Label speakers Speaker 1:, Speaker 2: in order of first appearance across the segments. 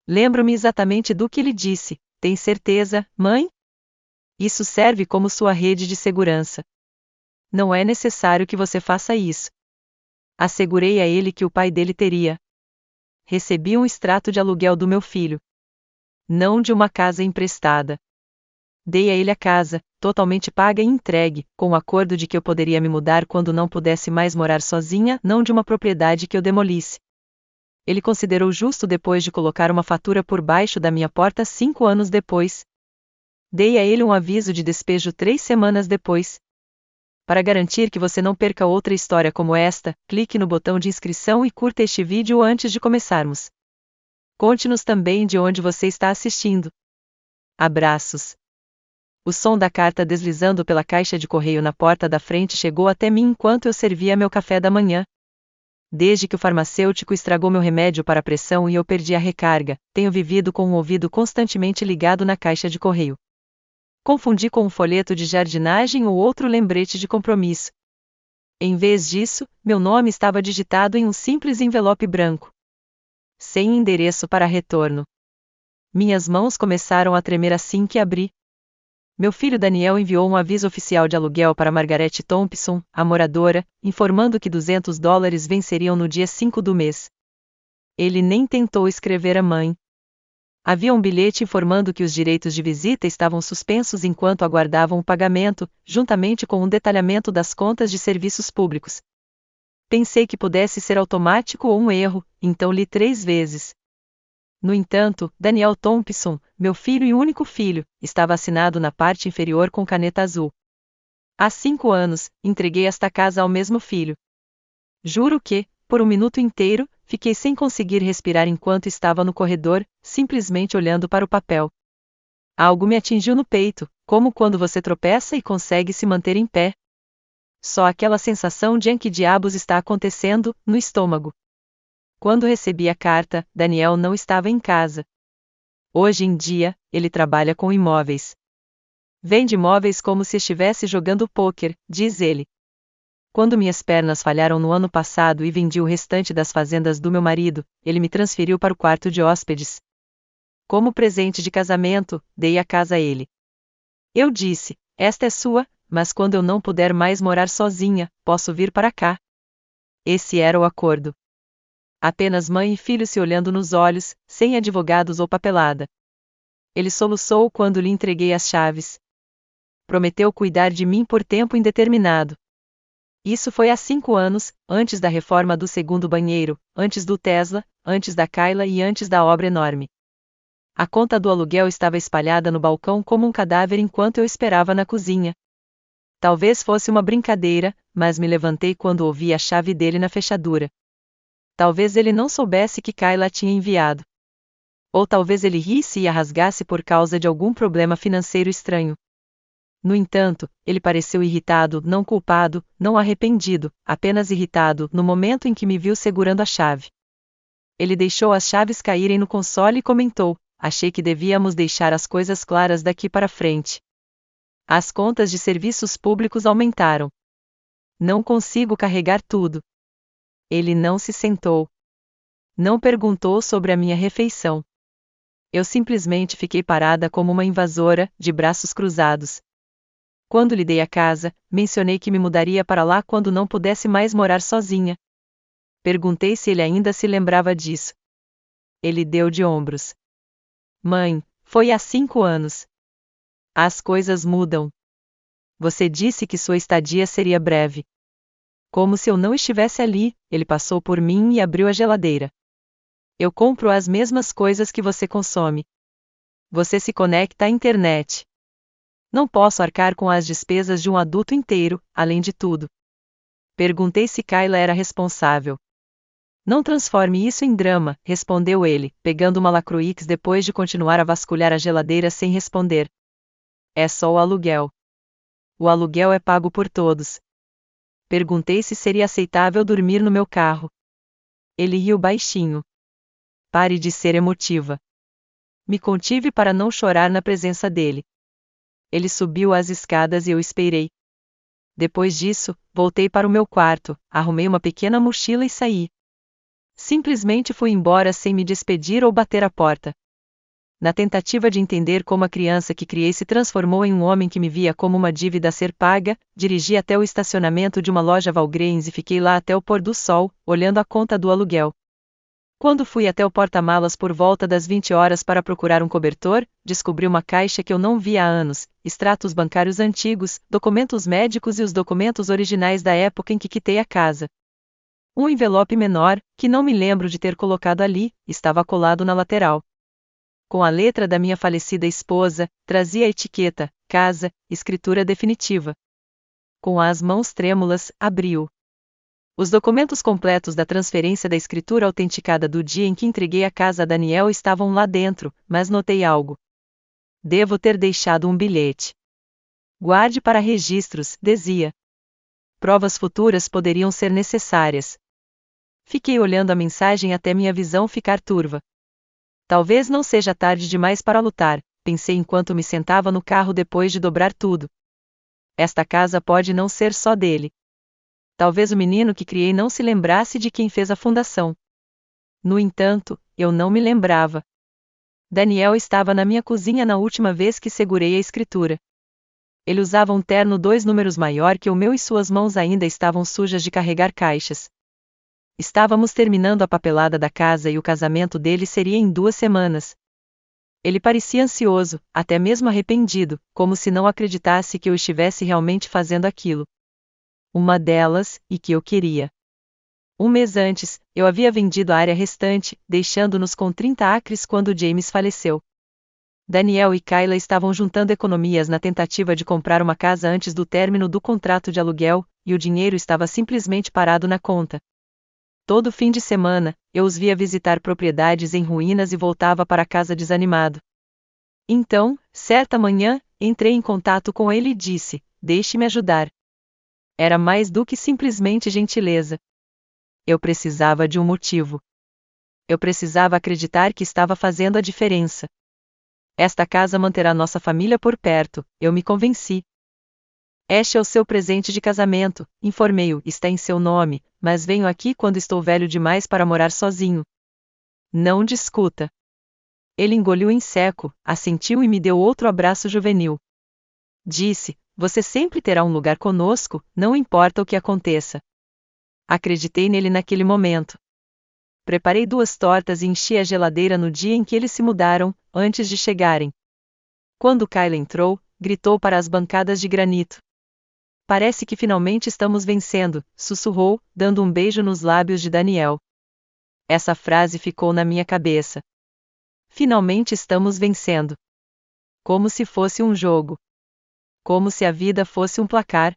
Speaker 1: Lembro-me exatamente do que ele disse. Tem certeza, mãe? Isso serve como sua rede de segurança. Não é necessário que você faça isso. Assegurei a ele que o pai dele teria. Recebi um extrato de aluguel do meu filho. Não de uma casa emprestada. Dei a ele a casa, totalmente paga e entregue, com o acordo de que eu poderia me mudar quando não pudesse mais morar sozinha, não de uma propriedade que eu demolisse. Ele considerou justo depois de colocar uma fatura por baixo da minha porta 5 anos depois. Dei a ele um aviso de despejo 3 semanas depois. Para garantir que você não perca outra história como esta, clique no botão de inscrição e curta este vídeo antes de começarmos. Conte-nos também de onde você está assistindo. Abraços. O som da carta deslizando pela caixa de correio na porta da frente chegou até mim enquanto eu servia meu café da manhã. Desde que o farmacêutico estragou meu remédio para a pressão e eu perdi a recarga, tenho vivido com um ouvido constantemente ligado na caixa de correio. Confundi com um folheto de jardinagem ou outro lembrete de compromisso. Em vez disso, meu nome estava digitado em um simples envelope branco. Sem endereço para retorno. Minhas mãos começaram a tremer assim que abri. Meu filho Daniel enviou um aviso oficial de aluguel para Margaret Thompson, a moradora, informando que $200 venceriam no dia 5 do mês. Ele nem tentou escrever a mãe. Havia um bilhete informando que os direitos de visita estavam suspensos enquanto aguardavam o pagamento, juntamente com um detalhamento das contas de serviços públicos. Pensei que pudesse ser automático ou um erro, então li 3 vezes. No entanto, Daniel Thompson, meu filho e único filho, estava assinado na parte inferior com caneta azul. Há 5 anos, entreguei esta casa ao mesmo filho. Juro que, por um minuto inteiro, fiquei sem conseguir respirar enquanto estava no corredor, simplesmente olhando para o papel. Algo me atingiu no peito, como quando você tropeça e consegue se manter em pé. Só aquela sensação de que diabos está acontecendo, no estômago. Quando recebi a carta, Daniel não estava em casa. Hoje em dia, ele trabalha com imóveis. Vende imóveis como se estivesse jogando pôquer, diz ele. Quando minhas pernas falharam no ano passado e vendi o restante das fazendas do meu marido, ele me transferiu para o quarto de hóspedes. Como presente de casamento, dei a casa a ele. Eu disse, esta é sua, mas quando eu não puder mais morar sozinha, posso vir para cá. Esse era o acordo. Apenas mãe e filho se olhando nos olhos, sem advogados ou papelada. Ele soluçou quando lhe entreguei as chaves. Prometeu cuidar de mim por tempo indeterminado. Isso foi há 5 anos, antes da reforma do segundo banheiro, antes do Tesla, antes da Kayla e antes da obra enorme. A conta do aluguel estava espalhada no balcão como um cadáver enquanto eu esperava na cozinha. Talvez fosse uma brincadeira, mas me levantei quando ouvi a chave dele na fechadura. Talvez ele não soubesse que Kayla tinha enviado. Ou talvez ele risse e a rasgasse por causa de algum problema financeiro estranho. No entanto, ele pareceu irritado, não culpado, não arrependido, apenas irritado, no momento em que me viu segurando a chave. Ele deixou as chaves caírem no console e comentou, achei que devíamos deixar as coisas claras daqui para frente. As contas de serviços públicos aumentaram. Não consigo carregar tudo. Ele não se sentou. Não perguntou sobre a minha refeição. Eu simplesmente fiquei parada como uma invasora, de braços cruzados. Quando lhe dei a casa, mencionei que me mudaria para lá quando não pudesse mais morar sozinha. Perguntei se ele ainda se lembrava disso. Ele deu de ombros. Mãe, foi há 5 anos. As coisas mudam. Você disse que sua estadia seria breve. Como se eu não estivesse ali, ele passou por mim e abriu a geladeira. Eu compro as mesmas coisas que você consome. Você se conecta à internet. Não posso arcar com as despesas de um adulto inteiro, além de tudo. Perguntei se Kayla era responsável. Não transforme isso em drama, respondeu ele, pegando uma LaCroix depois de continuar a vasculhar a geladeira sem responder. É só o aluguel. O aluguel é pago por todos. Perguntei se seria aceitável dormir no meu carro. Ele riu baixinho. Pare de ser emotiva. Me contive para não chorar na presença dele. Ele subiu as escadas e eu esperei. Depois disso, voltei para o meu quarto, arrumei uma pequena mochila e saí. Simplesmente fui embora sem me despedir ou bater a porta. Na tentativa de entender como a criança que criei se transformou em um homem que me via como uma dívida a ser paga, dirigi até o estacionamento de uma loja Walgreens e fiquei lá até o pôr do sol, olhando a conta do aluguel. Quando fui até o porta-malas por volta das 20 horas para procurar um cobertor, descobri uma caixa que eu não via há anos, extratos bancários antigos, documentos médicos e os documentos originais da época em que quitei a casa. Um envelope menor, que não me lembro de ter colocado ali, estava colado na lateral. Com a letra da minha falecida esposa, trazia a etiqueta, casa, escritura definitiva. Com as mãos trêmulas, abri-o. Os documentos completos da transferência da escritura autenticada do dia em que entreguei a casa a Daniel estavam lá dentro, mas notei algo. Devo ter deixado um bilhete. Guarde para registros, dizia. Provas futuras poderiam ser necessárias. Fiquei olhando a mensagem até minha visão ficar turva. Talvez não seja tarde demais para lutar, pensei enquanto me sentava no carro depois de dobrar tudo. Esta casa pode não ser só dele. Talvez o menino que criei não se lembrasse de quem fez a fundação. No entanto, eu não me lembrava. Daniel estava na minha cozinha na última vez que segurei a escritura. Ele usava um terno 2 números maior que o meu e suas mãos ainda estavam sujas de carregar caixas. Estávamos terminando a papelada da casa e o casamento dele seria em 2 semanas. Ele parecia ansioso, até mesmo arrependido, como se não acreditasse que eu estivesse realmente fazendo aquilo. Uma delas, e que eu queria. Um mês antes, eu havia vendido a área restante, deixando-nos com 30 acres quando James faleceu. Daniel e Kayla estavam juntando economias na tentativa de comprar uma casa antes do término do contrato de aluguel, e o dinheiro estava simplesmente parado na conta. Todo fim de semana, eu os via visitar propriedades em ruínas e voltava para casa desanimado. Então, certa manhã, entrei em contato com ele e disse: "Deixe-me ajudar." Era mais do que simplesmente gentileza. Eu precisava de um motivo. Eu precisava acreditar que estava fazendo a diferença. Esta casa manterá nossa família por perto, eu me convenci. Este é o seu presente de casamento, informei-o, está em seu nome, mas venho aqui quando estou velho demais para morar sozinho. Não discuta. Ele engoliu em seco, assentiu e me deu outro abraço juvenil. Disse: "Você sempre terá um lugar conosco, não importa o que aconteça." Acreditei nele naquele momento. Preparei 2 tortas e enchi a geladeira no dia em que eles se mudaram, antes de chegarem. Quando Kayla entrou, gritou para as bancadas de granito. "Parece que finalmente estamos vencendo", sussurrou, dando um beijo nos lábios de Daniel. Essa frase ficou na minha cabeça. Finalmente estamos vencendo. Como se fosse um jogo. Como se a vida fosse um placar.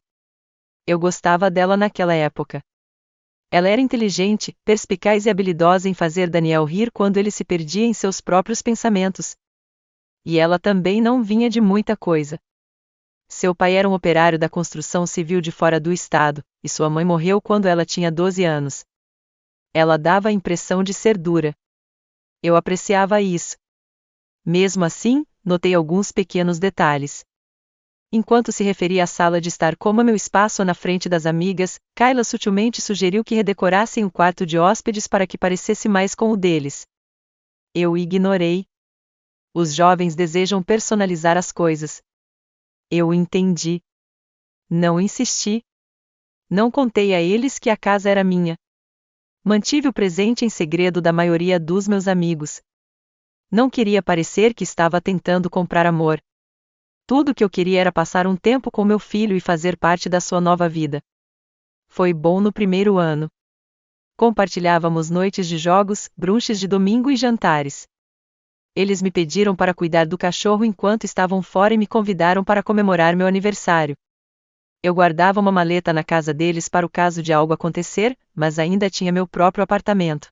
Speaker 1: Eu gostava dela naquela época. Ela era inteligente, perspicaz e habilidosa em fazer Daniel rir quando ele se perdia em seus próprios pensamentos. E ela também não vinha de muita coisa. Seu pai era um operário da construção civil de fora do estado, e sua mãe morreu quando ela tinha 12 anos. Ela dava a impressão de ser dura. Eu apreciava isso. Mesmo assim, notei alguns pequenos detalhes. Enquanto se referia à sala de estar como meu espaço na frente das amigas, Kayla sutilmente sugeriu que redecorassem o quarto de hóspedes para que parecesse mais com o deles. Eu ignorei. Os jovens desejam personalizar as coisas. Eu entendi. Não insisti. Não contei a eles que a casa era minha. Mantive o presente em segredo da maioria dos meus amigos. Não queria parecer que estava tentando comprar amor. Tudo que eu queria era passar um tempo com meu filho e fazer parte da sua nova vida. Foi bom no primeiro ano. Compartilhávamos noites de jogos, brunches de domingo e jantares. Eles me pediram para cuidar do cachorro enquanto estavam fora e me convidaram para comemorar meu aniversário. Eu guardava uma maleta na casa deles para o caso de algo acontecer, mas ainda tinha meu próprio apartamento.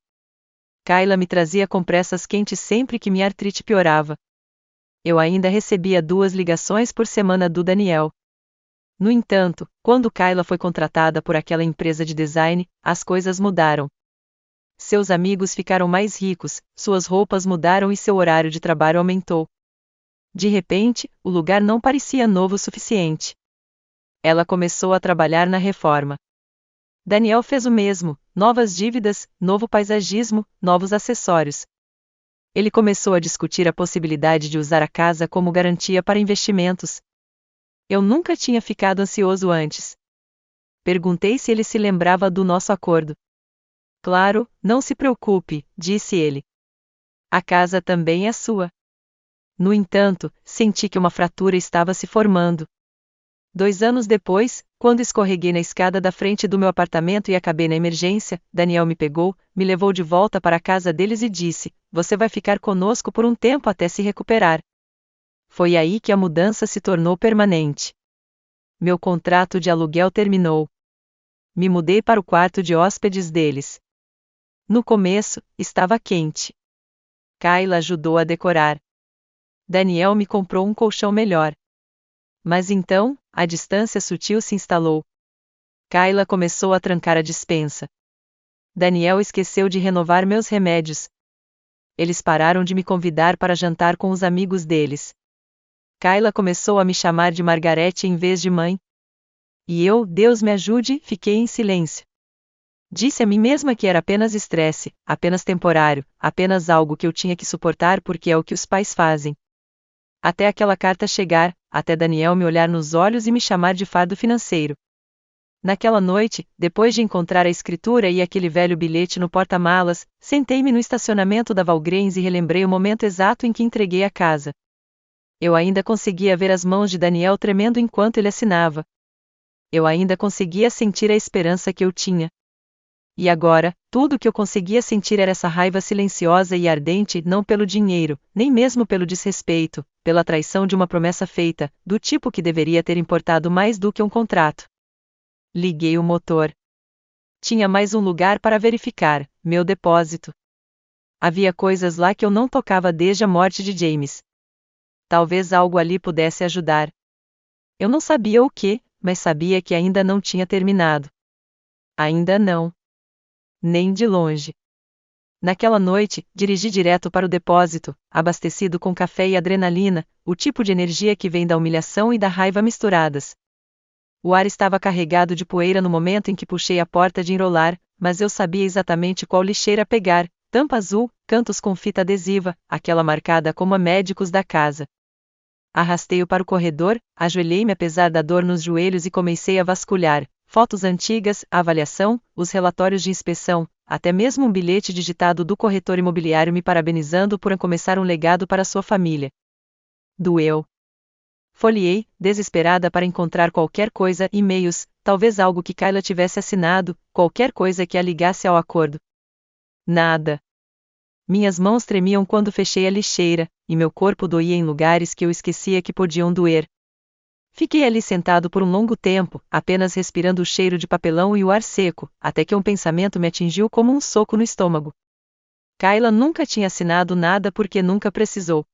Speaker 1: Kayla me trazia compressas quentes sempre que minha artrite piorava. Eu ainda recebia 2 ligações por semana do Daniel. No entanto, quando Kayla foi contratada por aquela empresa de design, as coisas mudaram. Seus amigos ficaram mais ricos, suas roupas mudaram e seu horário de trabalho aumentou. De repente, o lugar não parecia novo o suficiente. Ela começou a trabalhar na reforma. Daniel fez o mesmo, novas dívidas, novo paisagismo, novos acessórios. Ele começou a discutir a possibilidade de usar a casa como garantia para investimentos. Eu nunca tinha ficado ansioso antes. Perguntei se ele se lembrava do nosso acordo. Claro, não se preocupe, disse ele. A casa também é sua. No entanto, senti que uma fratura estava se formando. 2 anos depois, quando escorreguei na escada da frente do meu apartamento e acabei na emergência, Daniel me pegou, me levou de volta para a casa deles e disse: "Você vai ficar conosco por um tempo até se recuperar." Foi aí que a mudança se tornou permanente. Meu contrato de aluguel terminou. Me mudei para o quarto de hóspedes deles. No começo, estava quente. Kayla ajudou a decorar. Daniel me comprou um colchão melhor. Mas então, a distância sutil se instalou. Kayla começou a trancar a despensa. Daniel esqueceu de renovar meus remédios. Eles pararam de me convidar para jantar com os amigos deles. Kayla começou a me chamar de Margarete em vez de mãe. E eu, Deus me ajude, fiquei em silêncio. Disse a mim mesma que era apenas estresse, apenas temporário, apenas algo que eu tinha que suportar porque é o que os pais fazem. Até aquela carta chegar, até Daniel me olhar nos olhos e me chamar de fardo financeiro. Naquela noite, depois de encontrar a escritura e aquele velho bilhete no porta-malas, sentei-me no estacionamento da Valgrange e relembrei o momento exato em que entreguei a casa. Eu ainda conseguia ver as mãos de Daniel tremendo enquanto ele assinava. Eu ainda conseguia sentir a esperança que eu tinha. E agora, tudo o que eu conseguia sentir era essa raiva silenciosa e ardente, não pelo dinheiro, nem mesmo pelo desrespeito, pela traição de uma promessa feita, do tipo que deveria ter importado mais do que um contrato. Liguei o motor. Tinha mais um lugar para verificar, meu depósito. Havia coisas lá que eu não tocava desde a morte de James. Talvez algo ali pudesse ajudar. Eu não sabia o que, mas sabia que ainda não tinha terminado. Ainda não. Nem de longe. Naquela noite, dirigi direto para o depósito, abastecido com café e adrenalina, o tipo de energia que vem da humilhação e da raiva misturadas. O ar estava carregado de poeira no momento em que puxei a porta de enrolar, mas eu sabia exatamente qual lixeira pegar: tampa azul, cantos com fita adesiva, aquela marcada como a médicos da casa. Arrastei-o para o corredor, ajoelhei-me apesar da dor nos joelhos e comecei a vasculhar. Fotos antigas, a avaliação, os relatórios de inspeção, até mesmo um bilhete digitado do corretor imobiliário me parabenizando por começar um legado para sua família. Doeu. Folheei, desesperada para encontrar qualquer coisa, e-mails, talvez algo que Kayla tivesse assinado, qualquer coisa que a ligasse ao acordo. Nada. Minhas mãos tremiam quando fechei a lixeira, e meu corpo doía em lugares que eu esquecia que podiam doer. Fiquei ali sentado por um longo tempo, apenas respirando o cheiro de papelão e o ar seco, até que um pensamento me atingiu como um soco no estômago. Kayla nunca tinha assinado nada porque nunca precisou.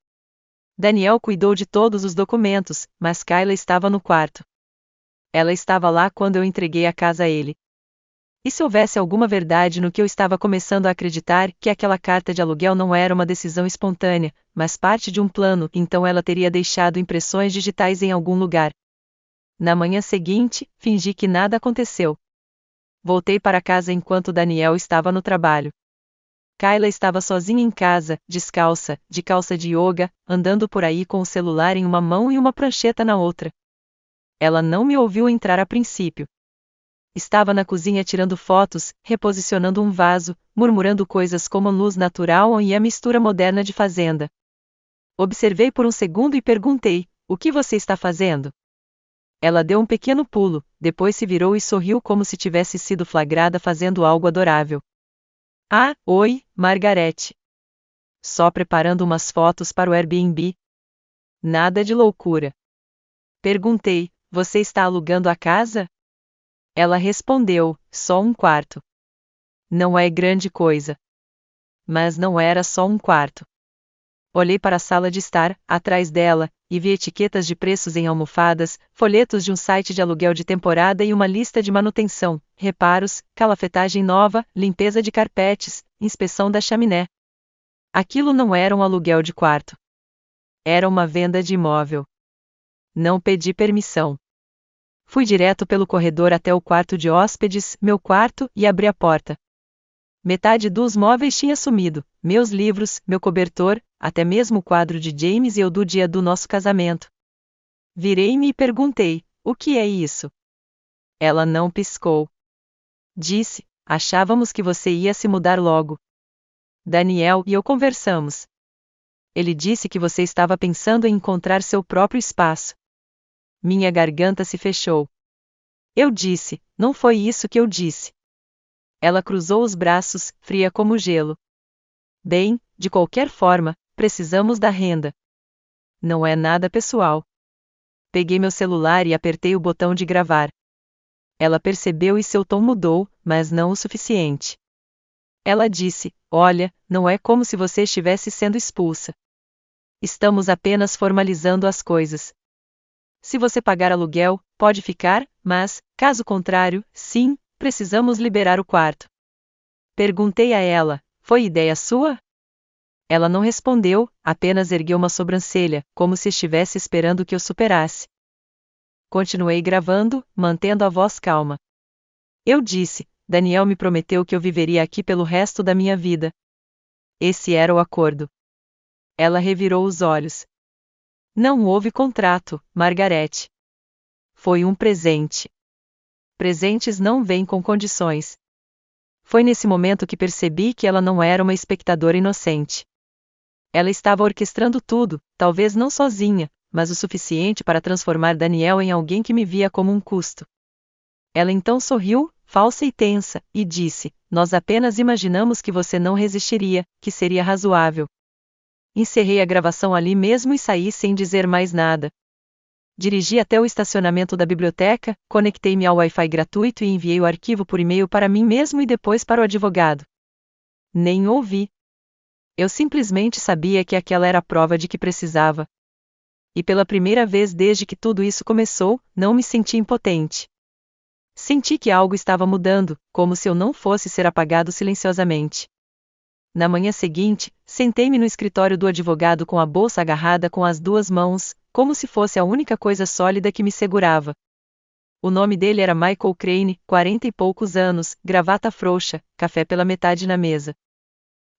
Speaker 1: Daniel cuidou de todos os documentos, mas Kayla estava no quarto. Ela estava lá quando eu entreguei a casa a ele. E se houvesse alguma verdade no que eu estava começando a acreditar, que aquela carta de aluguel não era uma decisão espontânea, mas parte de um plano, então ela teria deixado impressões digitais em algum lugar. Na manhã seguinte, fingi que nada aconteceu. Voltei para casa enquanto Daniel estava no trabalho. Kayla estava sozinha em casa, descalça, de calça de yoga, andando por aí com o celular em uma mão e uma prancheta na outra. Ela não me ouviu entrar a princípio. Estava na cozinha tirando fotos, reposicionando um vaso, murmurando coisas como luz natural e a mistura moderna de fazenda. Observei por um segundo e perguntei: "O que você está fazendo?" Ela deu um pequeno pulo, depois se virou e sorriu como se tivesse sido flagrada fazendo algo adorável. "Ah, oi, Margarete. Só preparando umas fotos para o Airbnb." "Nada de loucura." Perguntei: "Você está alugando a casa?" Ela respondeu: "Só um quarto." Não é grande coisa. Mas não era só um quarto. Olhei para a sala de estar, atrás dela, e vi etiquetas de preços em almofadas, folhetos de um site de aluguel de temporada e uma lista de manutenção, reparos, calafetagem nova, limpeza de carpetes, inspeção da chaminé. Aquilo não era um aluguel de quarto. Era uma venda de imóvel. Não pedi permissão. Fui direto pelo corredor até o quarto de hóspedes, meu quarto, e abri a porta. Metade dos móveis tinha sumido, meus livros, meu cobertor, até mesmo o quadro de James e eu do dia do nosso casamento. Virei-me e perguntei: o que é isso? Ela não piscou. Disse: achávamos que você ia se mudar logo. Daniel e eu conversamos. Ele disse que você estava pensando em encontrar seu próprio espaço. Minha garganta se fechou. Eu disse: não foi isso que eu disse. Ela cruzou os braços, fria como gelo. Bem, de qualquer forma, precisamos da renda. Não é nada pessoal. Peguei meu celular e apertei o botão de gravar. Ela percebeu e seu tom mudou, mas não o suficiente. Ela disse: olha, não é como se você estivesse sendo expulsa. Estamos apenas formalizando as coisas. Se você pagar aluguel, pode ficar, mas, caso contrário, sim, precisamos liberar o quarto. Perguntei a ela: foi ideia sua? Ela não respondeu, apenas ergueu uma sobrancelha, como se estivesse esperando que eu superasse. Continuei gravando, mantendo a voz calma. Eu disse: Daniel me prometeu que eu viveria aqui pelo resto da minha vida. Esse era o acordo. Ela revirou os olhos. Não houve contrato, Margarete. Foi um presente. Presentes não vêm com condições. Foi nesse momento que percebi que ela não era uma espectadora inocente. Ela estava orquestrando tudo, talvez não sozinha, mas o suficiente para transformar Daniel em alguém que me via como um custo. Ela então sorriu, falsa e tensa, e disse: nós apenas imaginamos que você não resistiria, que seria razoável. Encerrei a gravação ali mesmo e saí sem dizer mais nada. Dirigi até o estacionamento da biblioteca, conectei-me ao Wi-Fi gratuito e enviei o arquivo por e-mail para mim mesmo e depois para o advogado. Nem ouvi. Eu simplesmente sabia que aquela era a prova de que precisava. E pela primeira vez desde que tudo isso começou, não me senti impotente. Senti que algo estava mudando, como se eu não fosse ser apagado silenciosamente. Na manhã seguinte, sentei-me no escritório do advogado com a bolsa agarrada com as duas mãos, como se fosse a única coisa sólida que me segurava. O nome dele era Michael Crane, 40 e poucos anos, gravata frouxa, café pela metade na mesa.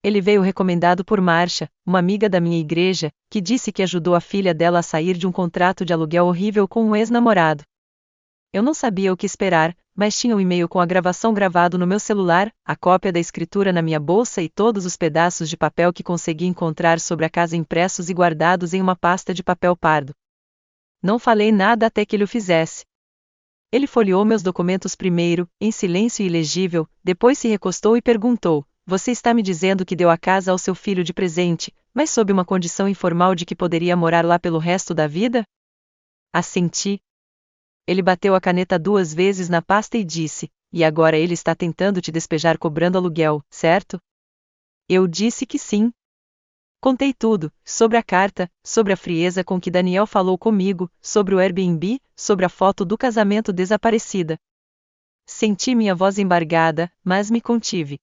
Speaker 1: Ele veio recomendado por Marcia, uma amiga da minha igreja, que disse que ajudou a filha dela a sair de um contrato de aluguel horrível com um ex-namorado. Eu não sabia o que esperar, mas tinha um e-mail com a gravação gravado no meu celular, a cópia da escritura na minha bolsa e todos os pedaços de papel que consegui encontrar sobre a casa impressos e guardados em uma pasta de papel pardo. Não falei nada até que ele o fizesse. Ele folheou meus documentos primeiro, em silêncio e ilegível, depois se recostou e perguntou: você está me dizendo que deu a casa ao seu filho de presente, mas sob uma condição informal de que poderia morar lá pelo resto da vida? Assenti. Ele bateu a caneta 2 vezes na pasta e disse: e agora ele está tentando te despejar cobrando aluguel, certo? Eu disse que sim. Contei tudo, sobre a carta, sobre a frieza com que Daniel falou comigo, sobre o Airbnb, sobre a foto do casamento desaparecida. Senti minha voz embargada, mas me contive.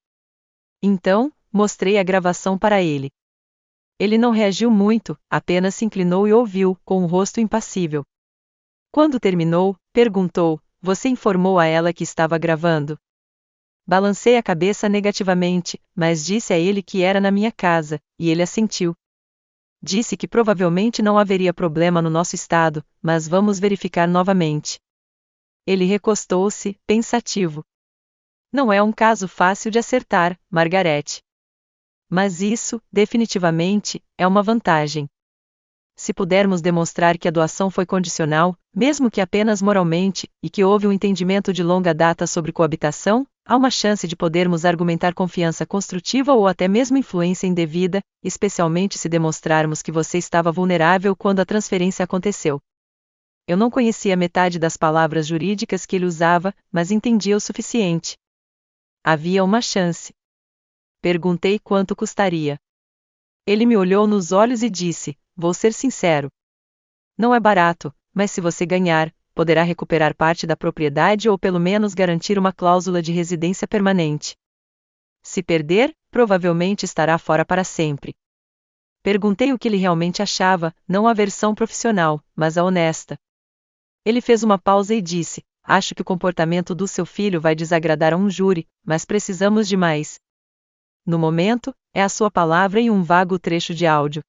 Speaker 1: Então, mostrei a gravação para ele. Ele não reagiu muito, apenas se inclinou e ouviu, com o rosto impassível. Quando terminou, perguntou: você informou a ela que estava gravando? Balancei a cabeça negativamente, mas disse a ele que era na minha casa, e ele assentiu. Disse que provavelmente não haveria problema no nosso estado, mas vamos verificar novamente. Ele recostou-se, pensativo. Não é um caso fácil de acertar, Margarete. Mas isso, definitivamente, é uma vantagem. Se pudermos demonstrar que a doação foi condicional, mesmo que apenas moralmente, e que houve um entendimento de longa data sobre coabitação, há uma chance de podermos argumentar confiança construtiva ou até mesmo influência indevida, especialmente se demonstrarmos que você estava vulnerável quando a transferência aconteceu. Eu não conhecia metade das palavras jurídicas que ele usava, mas entendia o suficiente. Havia uma chance. Perguntei quanto custaria. Ele me olhou nos olhos e disse: vou ser sincero. Não é barato, mas se você ganhar, poderá recuperar parte da propriedade ou pelo menos garantir uma cláusula de residência permanente. Se perder, provavelmente estará fora para sempre. Perguntei o que ele realmente achava, não a versão profissional, mas a honesta. Ele fez uma pausa e disse: acho que o comportamento do seu filho vai desagradar a um júri, mas precisamos de mais. no momento, é a sua palavra e um vago trecho de áudio.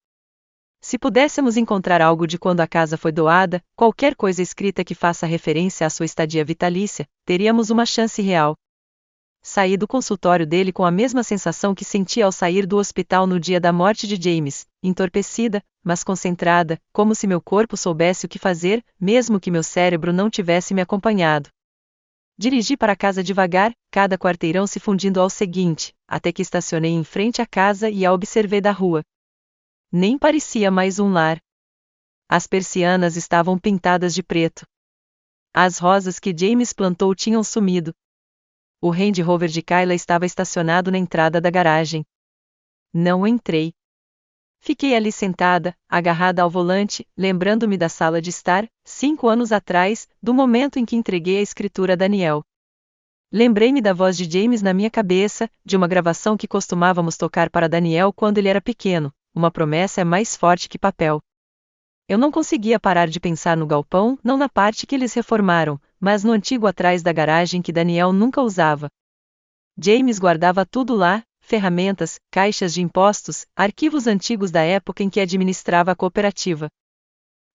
Speaker 1: Se pudéssemos encontrar algo de quando a casa foi doada, qualquer coisa escrita que faça referência à sua estadia vitalícia, teríamos uma chance real. Saí do consultório dele com a mesma sensação que senti ao sair do hospital no dia da morte de James, entorpecida, mas concentrada, como se meu corpo soubesse o que fazer, mesmo que meu cérebro não tivesse me acompanhado. Dirigi para casa devagar, cada quarteirão se fundindo ao seguinte, até que estacionei em frente à casa e a observei da rua. Nem parecia mais um lar. As persianas estavam pintadas de preto. As rosas que James plantou tinham sumido. O Range Rover de Kayla estava estacionado na entrada da garagem. Não entrei. Fiquei ali sentada, agarrada ao volante, lembrando-me da sala de estar, 5 anos atrás, do momento em que entreguei a escritura a Daniel. Lembrei-me da voz de James na minha cabeça, de uma gravação que costumávamos tocar para Daniel quando ele era pequeno. Uma promessa é mais forte que papel. Eu não conseguia parar de pensar no galpão, não na parte que eles reformaram, mas no antigo atrás da garagem que Daniel nunca usava. James guardava tudo lá, ferramentas, caixas de impostos, arquivos antigos da época em que administrava a cooperativa.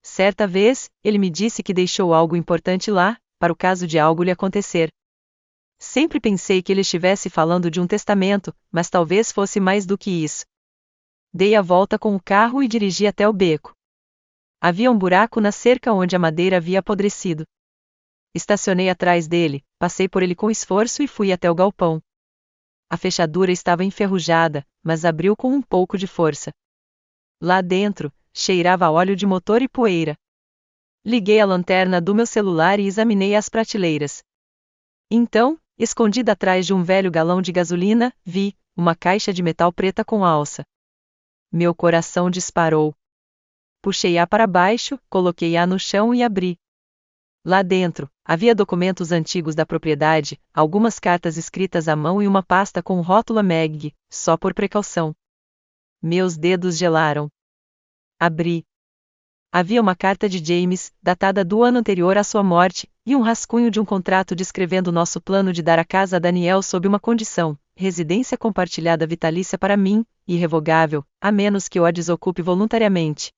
Speaker 1: Certa vez, ele me disse que deixou algo importante lá, para o caso de algo lhe acontecer. Sempre pensei que ele estivesse falando de um testamento, mas talvez fosse mais do que isso. Dei a volta com o carro e dirigi até o beco. Havia um buraco na cerca onde a madeira havia apodrecido. Estacionei atrás dele, passei por ele com esforço e fui até o galpão. A fechadura estava enferrujada, mas abriu com um pouco de força. Lá dentro, cheirava a óleo de motor e poeira. Liguei a lanterna do meu celular e examinei as prateleiras. Então, escondida atrás de um velho galão de gasolina, vi uma caixa de metal preta com alça. Meu coração disparou. Puxei-a para baixo, coloquei-a no chão e abri. Lá dentro, havia documentos antigos da propriedade, algumas cartas escritas à mão e uma pasta com o rótulo Meg, só por precaução. Meus dedos gelaram. Abri. Havia uma carta de James, datada do ano anterior à sua morte, e um rascunho de um contrato descrevendo nosso plano de dar a casa a Daniel sob uma condição: residência compartilhada vitalícia para mim, irrevogável, a menos que eu a desocupe voluntariamente.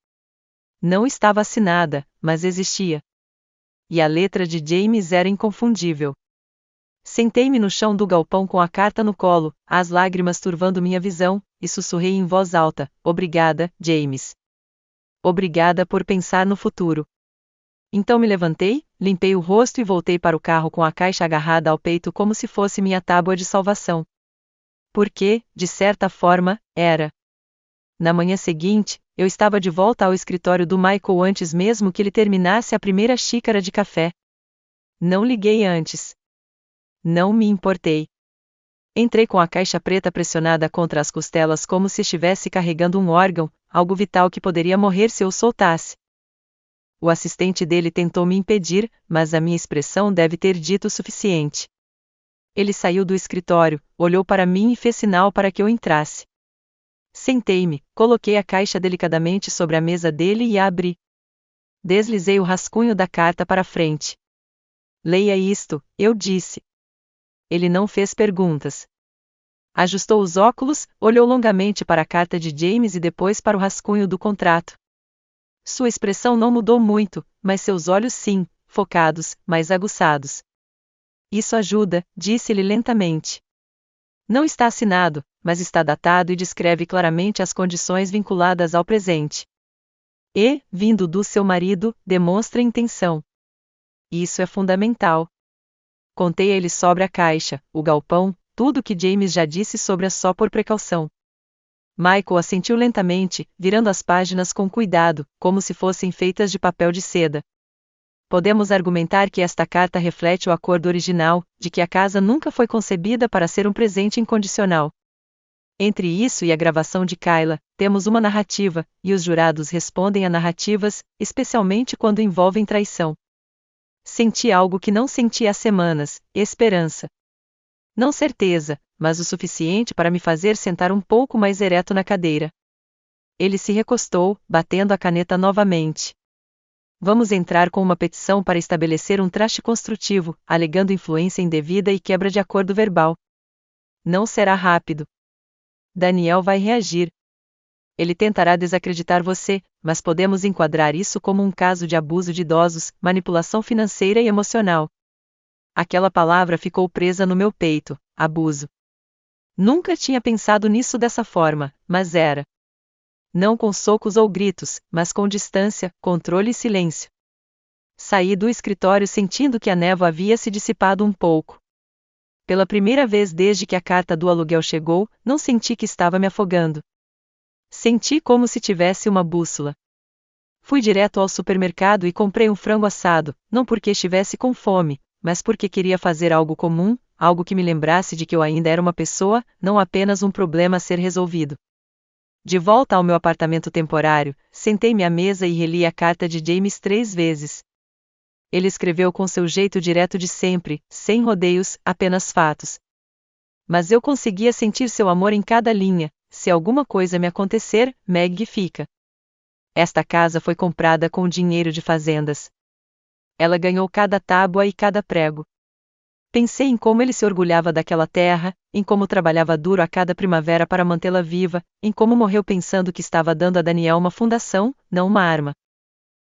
Speaker 1: Não estava assinada, mas existia. E a letra de James era inconfundível. Sentei-me no chão do galpão com a carta no colo, as lágrimas turvando minha visão, e sussurrei em voz alta: obrigada, James. Obrigada por pensar no futuro. Então me levantei, limpei o rosto e voltei para o carro com a caixa agarrada ao peito como se fosse minha tábua de salvação. Porque, de certa forma, era. Na manhã seguinte, eu estava de volta ao escritório do Michael antes mesmo que ele terminasse a primeira xícara de café. Não liguei antes. Não me importei. Entrei com a caixa preta pressionada contra as costelas como se estivesse carregando um órgão, algo vital que poderia morrer se eu soltasse. O assistente dele tentou me impedir, mas a minha expressão deve ter dito o suficiente. Ele saiu do escritório, olhou para mim e fez sinal para que eu entrasse. Sentei-me, coloquei a caixa delicadamente sobre a mesa dele e a abri. Deslizei o rascunho da carta para frente. Leia isto, eu disse. Ele não fez perguntas. Ajustou os óculos, olhou longamente para a carta de James e depois para o rascunho do contrato. Sua expressão não mudou muito, mas seus olhos sim, focados, mais aguçados. Isso ajuda, disse-lhe lentamente. Não está assinado, mas está datado e descreve claramente as condições vinculadas ao presente. E, vindo do seu marido, demonstra intenção. Isso é fundamental. Contei a ele sobre a caixa, o galpão, tudo o que James já disse sobre a só por precaução. Michael assentiu lentamente, virando as páginas com cuidado, como se fossem feitas de papel de seda. Podemos argumentar que esta carta reflete o acordo original, de que a casa nunca foi concebida para ser um presente incondicional. Entre isso e a gravação de Kayla, temos uma narrativa, e os jurados respondem a narrativas, especialmente quando envolvem traição. Senti algo que não senti há semanas: esperança. Não certeza, mas o suficiente para me fazer sentar um pouco mais ereto na cadeira. Ele se recostou, batendo a caneta novamente. Vamos entrar com uma petição para estabelecer um traste construtivo, alegando influência indevida e quebra de acordo verbal. Não será rápido. Daniel vai reagir. Ele tentará desacreditar você, mas podemos enquadrar isso como um caso de abuso de idosos, manipulação financeira e emocional. Aquela palavra ficou presa no meu peito, abuso. Nunca tinha pensado nisso dessa forma, mas era. Não com socos ou gritos, mas com distância, controle e silêncio. Saí do escritório sentindo que a névoa havia se dissipado um pouco. Pela primeira vez desde que a carta do aluguel chegou, não senti que estava me afogando. Senti como se tivesse uma bússola. Fui direto ao supermercado e comprei um frango assado, não porque estivesse com fome, mas porque queria fazer algo comum, algo que me lembrasse de que eu ainda era uma pessoa, não apenas um problema a ser resolvido. De volta ao meu apartamento temporário, sentei-me à mesa e reli a carta de James 3 vezes. Ele escreveu com seu jeito direto de sempre, sem rodeios, apenas fatos. Mas eu conseguia sentir seu amor em cada linha. Se alguma coisa me acontecer, Meg fica. Esta casa foi comprada com dinheiro de fazendas. Ela ganhou cada tábua e cada prego. Pensei em como ele se orgulhava daquela terra, em como trabalhava duro a cada primavera para mantê-la viva, em como morreu pensando que estava dando a Daniel uma fundação, não uma arma.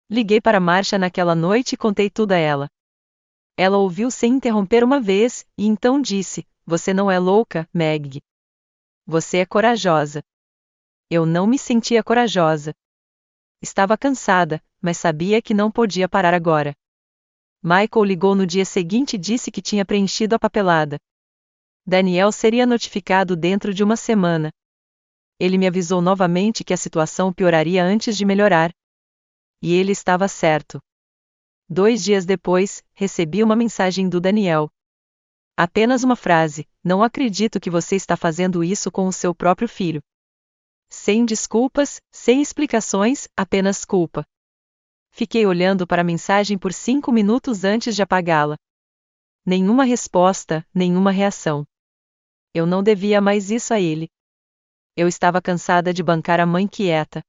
Speaker 1: Liguei para Marcia naquela noite e contei tudo a ela. Ela ouviu sem interromper uma vez, e então disse: "Você não é louca, Meg. Você é corajosa." Eu não me sentia corajosa. Estava cansada, mas sabia que não podia parar agora. Michael ligou no dia seguinte e disse que tinha preenchido a papelada. Daniel seria notificado dentro de uma semana. Ele me avisou novamente que a situação pioraria antes de melhorar. E ele estava certo. 2 dias depois, recebi uma mensagem do Daniel. Apenas uma frase: "Não acredito que você está fazendo isso com o seu próprio filho." Sem desculpas, sem explicações, apenas culpa. Fiquei olhando para a mensagem por 5 minutos antes de apagá-la. Nenhuma resposta, nenhuma reação. Eu não devia mais isso a ele. Eu estava cansada de bancar a mãe quieta.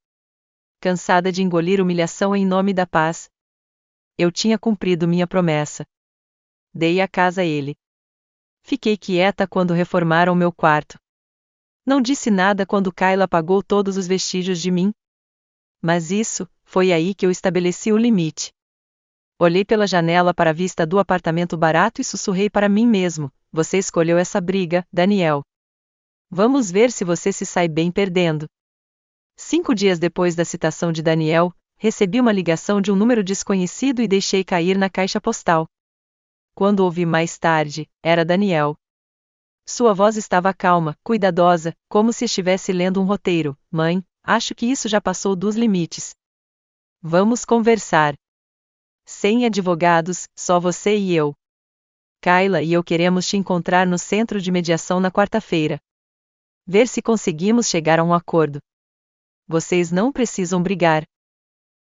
Speaker 1: Cansada de engolir humilhação em nome da paz. Eu tinha cumprido minha promessa. Dei a casa a ele. Fiquei quieta quando reformaram meu quarto. Não disse nada quando Kayla apagou todos os vestígios de mim. Mas foi aí que eu estabeleci o limite. Olhei pela janela para a vista do apartamento barato e sussurrei para mim mesmo: "Você escolheu essa briga, Daniel. Vamos ver se você se sai bem perdendo." 5 dias depois da citação de Daniel, recebi uma ligação de um número desconhecido e deixei cair na caixa postal. Quando ouvi mais tarde, era Daniel. Sua voz estava calma, cuidadosa, como se estivesse lendo um roteiro. "Mãe, acho que isso já passou dos limites. Vamos conversar. Sem advogados, só você e eu. Kayla e eu queremos te encontrar no centro de mediação na quarta-feira. Ver se conseguimos chegar a um acordo. Vocês não precisam brigar.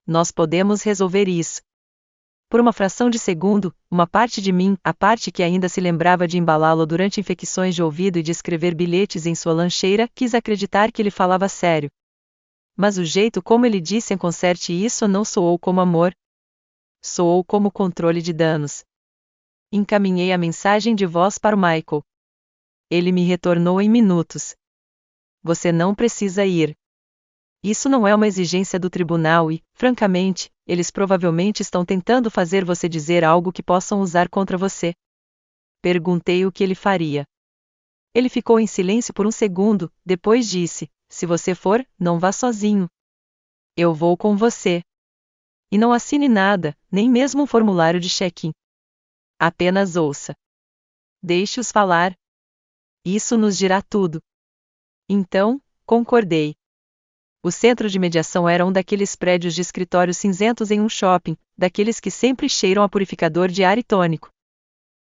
Speaker 1: Nós podemos resolver isso." Por uma fração de segundo, uma parte de mim, a parte que ainda se lembrava de embalá-lo durante infecções de ouvido e de escrever bilhetes em sua lancheira, quis acreditar que ele falava sério. Mas o jeito como ele disse conserte isso não soou como amor. Soou como controle de danos. Encaminhei a mensagem de voz para o Michael. Ele me retornou em minutos. "Você não precisa ir. Isso não é uma exigência do tribunal e, francamente, eles provavelmente estão tentando fazer você dizer algo que possam usar contra você." Perguntei o que ele faria. Ele ficou em silêncio por um segundo, depois disse: "Se você for, não vá sozinho. Eu vou com você. E não assine nada, nem mesmo um formulário de check-in. Apenas ouça. Deixe-os falar. Isso nos dirá tudo." Então, concordei. O centro de mediação era um daqueles prédios de escritórios cinzentos em um shopping, daqueles que sempre cheiram a purificador de ar e tônico.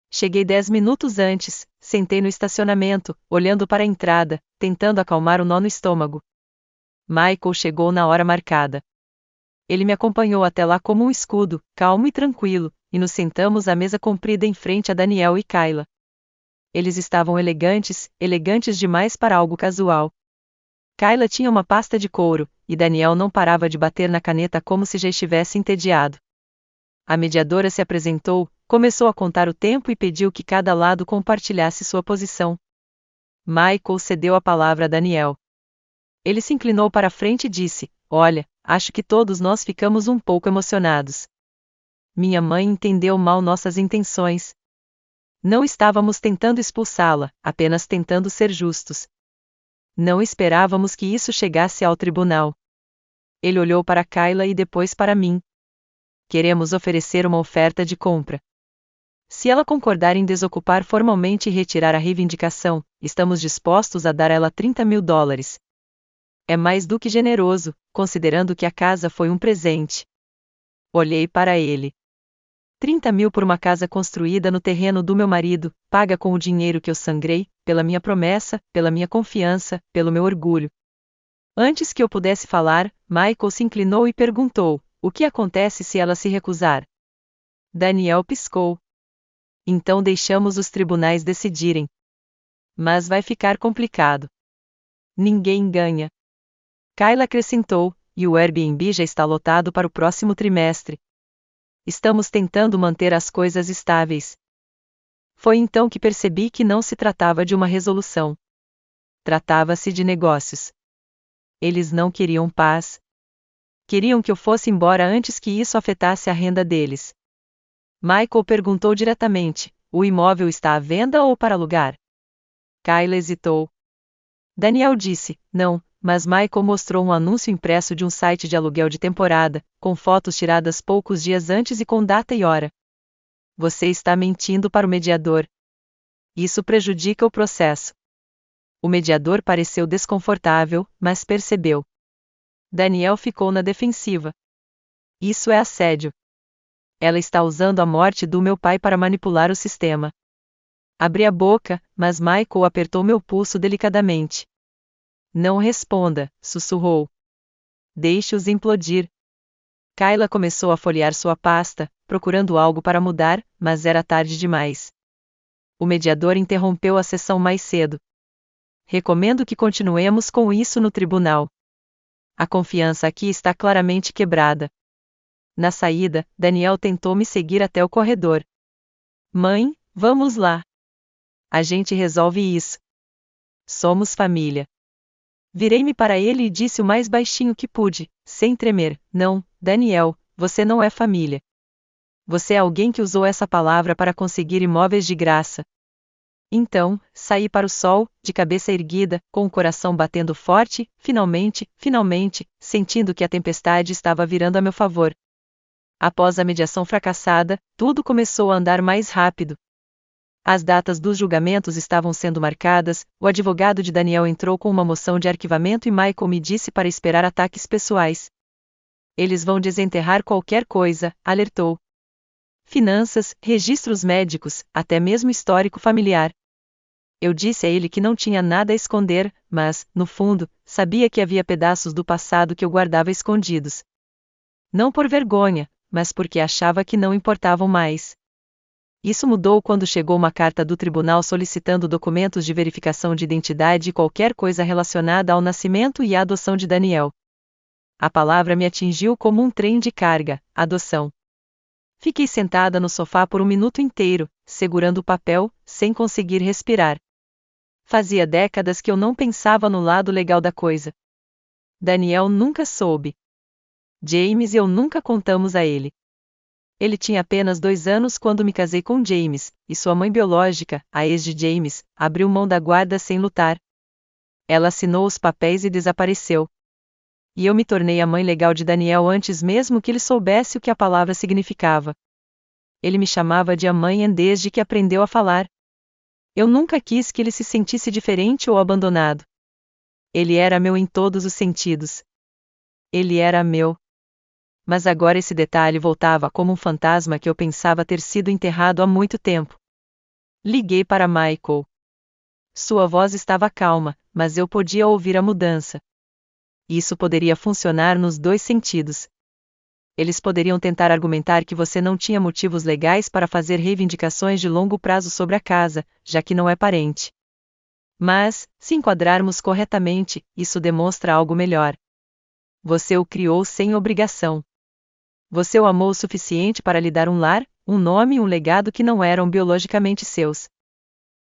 Speaker 1: Cheguei 10 minutos antes, sentei no estacionamento, olhando para a entrada, tentando acalmar o nó no estômago. Michael chegou na hora marcada. Ele me acompanhou até lá como um escudo, calmo e tranquilo, e nos sentamos à mesa comprida em frente a Daniel e Kayla. Eles estavam elegantes, elegantes demais para algo casual. Kayla tinha uma pasta de couro, e Daniel não parava de bater na caneta como se já estivesse entediado. A mediadora se apresentou, começou a contar o tempo e pediu que cada lado compartilhasse sua posição. Michael cedeu a palavra a Daniel. Ele se inclinou para a frente e disse: Olha, acho que todos nós ficamos um pouco emocionados. Minha mãe entendeu mal nossas intenções. Não estávamos tentando expulsá-la, apenas tentando ser justos. Não esperávamos que isso chegasse ao tribunal. Ele olhou para Kayla e depois para mim. Queremos oferecer uma oferta de compra. Se ela concordar em desocupar formalmente e retirar a reivindicação, estamos dispostos a dar a ela $30.000. É mais do que generoso, considerando que a casa foi um presente. Olhei para ele. 30 mil por uma casa construída no terreno do meu marido, paga com o dinheiro que eu sangrei, pela minha promessa, pela minha confiança, pelo meu orgulho. Antes que eu pudesse falar, Michael se inclinou e perguntou: o que acontece se ela se recusar? Daniel piscou. Então deixamos os tribunais decidirem. Mas vai ficar complicado. Ninguém ganha. Kayla acrescentou, e o Airbnb já está lotado para o próximo trimestre. Estamos tentando manter as coisas estáveis. Foi então que percebi que não se tratava de uma resolução. Tratava-se de negócios. Eles não queriam paz. Queriam que eu fosse embora antes que isso afetasse a renda deles. Michael perguntou diretamente: o imóvel está à venda ou para alugar? Kayla hesitou. Daniel disse: não, mas Michael mostrou um anúncio impresso de um site de aluguel de temporada, com fotos tiradas poucos dias antes e com data e hora. Você está mentindo para o mediador. Isso prejudica o processo. O mediador pareceu desconfortável, mas percebeu. Daniel ficou na defensiva. Isso é assédio. Ela está usando a morte do meu pai para manipular o sistema. Abri a boca, mas Michael apertou meu pulso delicadamente. Não responda, sussurrou. Deixe-os implodir. Kayla começou a folhear sua pasta, procurando algo para mudar, mas era tarde demais. O mediador interrompeu a sessão mais cedo. Recomendo que continuemos com isso no tribunal. A confiança aqui está claramente quebrada. Na saída, Daniel tentou me seguir até o corredor. Mãe, vamos lá. A gente resolve isso. Somos família. Virei-me para ele e disse o mais baixinho que pude, sem tremer: não, Daniel, você não é família. Você é alguém que usou essa palavra para conseguir imóveis de graça. Então, saí para o sol, de cabeça erguida, com o coração batendo forte, finalmente, sentindo que a tempestade estava virando a meu favor. Após a mediação fracassada, tudo começou a andar mais rápido. As datas dos julgamentos estavam sendo marcadas, o advogado de Daniel entrou com uma moção de arquivamento e Michael me disse para esperar ataques pessoais. Eles vão desenterrar qualquer coisa, alertou. Finanças, registros médicos, até mesmo histórico familiar. Eu disse a ele que não tinha nada a esconder, mas, no fundo, sabia que havia pedaços do passado que eu guardava escondidos. Não por vergonha, mas porque achava que não importavam mais. Isso mudou quando chegou uma carta do tribunal solicitando documentos de verificação de identidade e qualquer coisa relacionada ao nascimento e à adoção de Daniel. A palavra me atingiu como um trem de carga: adoção. Fiquei sentada no sofá por um minuto inteiro, segurando o papel, sem conseguir respirar. Fazia décadas que eu não pensava no lado legal da coisa. Daniel nunca soube. James e eu nunca contamos a ele. Ele tinha apenas 2 anos quando me casei com James, e sua mãe biológica, a ex de James, abriu mão da guarda sem lutar. Ela assinou os papéis e desapareceu. E eu me tornei a mãe legal de Daniel antes mesmo que ele soubesse o que a palavra significava. Ele me chamava de a mãe desde que aprendeu a falar. Eu nunca quis que ele se sentisse diferente ou abandonado. Ele era meu em todos os sentidos. Ele era meu. Mas agora esse detalhe voltava como um fantasma que eu pensava ter sido enterrado há muito tempo. Liguei para Michael. Sua voz estava calma, mas eu podia ouvir a mudança. Isso poderia funcionar nos 2 sentidos. Eles poderiam tentar argumentar que você não tinha motivos legais para fazer reivindicações de longo prazo sobre a casa, já que não é parente. Mas, se enquadrarmos corretamente, isso demonstra algo melhor. Você o criou sem obrigação. Você o amou o suficiente para lhe dar um lar, um nome e um legado que não eram biologicamente seus.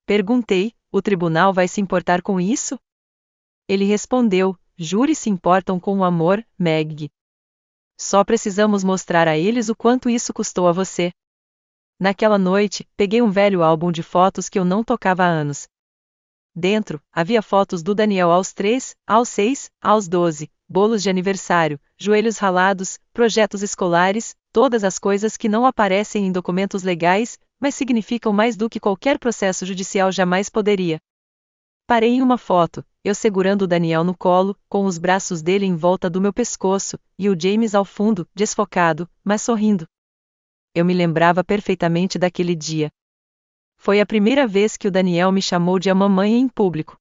Speaker 1: Perguntei, O tribunal vai se importar com isso? Ele respondeu: júris se importam com o amor, Meg. Só precisamos mostrar a eles o quanto isso custou a você. Naquela noite, peguei um velho álbum de fotos que eu não tocava há anos. Dentro, havia fotos do Daniel aos 3, aos 6, aos 12, bolos de aniversário, joelhos ralados, projetos escolares, todas as coisas que não aparecem em documentos legais, mas significam mais do que qualquer processo judicial jamais poderia. Parei em uma foto, eu segurando o Daniel no colo, com os braços dele em volta do meu pescoço, e o James ao fundo, desfocado, mas sorrindo. Eu me lembrava perfeitamente daquele dia. Foi a primeira vez que o Daniel me chamou de a mamãe em público.